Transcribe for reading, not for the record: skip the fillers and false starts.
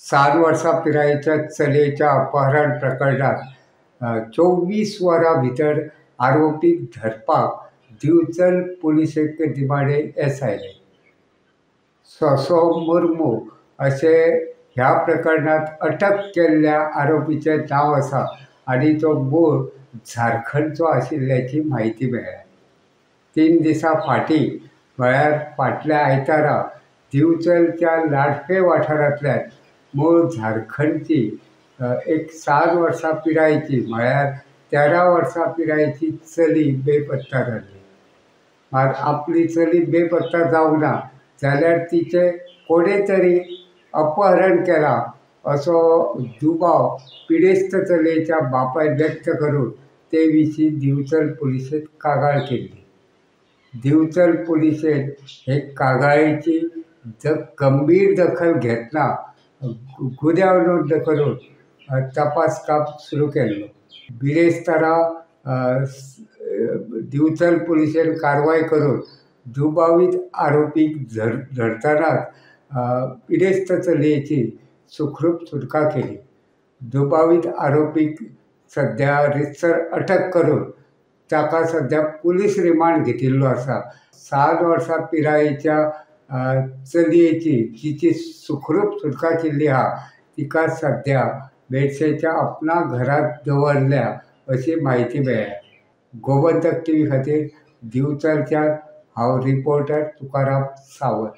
7 वर्सां पिरायेच्या चलयेच्या अपहरण प्रकरणात 24 वरां भितर आरोपीक धरपाक दिवचल पुलिसेक निमाणें येस आयले. सोसो मुर्मू अशें ह्या प्रकरणात अटक केल्ल्या आरोपीचें नांव आसा आनी तो मूळ झारखंडचो आशिल्ल्याची म्हायती मेळ्ळ्या. 3 दिसां फाटीं म्हळ्यार फाटल्या आयतारा दिवचलच्या लाडफे वाठारांतल्यान मूळ झारखंडची एक 7 वर्सां पिरायेची म्हळ्यार 13 वर्सां पिरायेची चली बेपत्ता जाल्ली. मात आपली चली बेपत्ता जावंक ना जाल्यार तिचें कोणे तरी अपहरण केलां असो दुबाव पिडेस्त चलयेच्या बापायन व्यक्त करून ते विशीं दिवचल पुलिशेंत कागाळ केल्ली. दिवचल पुलिशेन हे कागाळीची गंभीर दखल घेतना गुन्यांव नोंद करून तपास काम सुरू केल्लो. बिरेस्तारा दिवचल पुलिशेन कारवाय करून दुबावीत आरोपीक धरतनाच पिडेस्त चलयेची सुखरूप सुटका केली. दुबावीत आरोपीक सध्या रितसर अटक करून ताका सध्या पुलीस रिमांड घेतिल्लो आसा. 7 वर्सां पिरायेच्या चलयेची जिची सुखरूप सुटका केल्ली आहा तिका सध्या मेडसेच्या अपना घरांत दवरल्या अशी म्हायती मेळ्ळ्या. गोमंतक TV खातीर दिवचलच्यान हांव रिपोर्टर तुकाराम सावंत.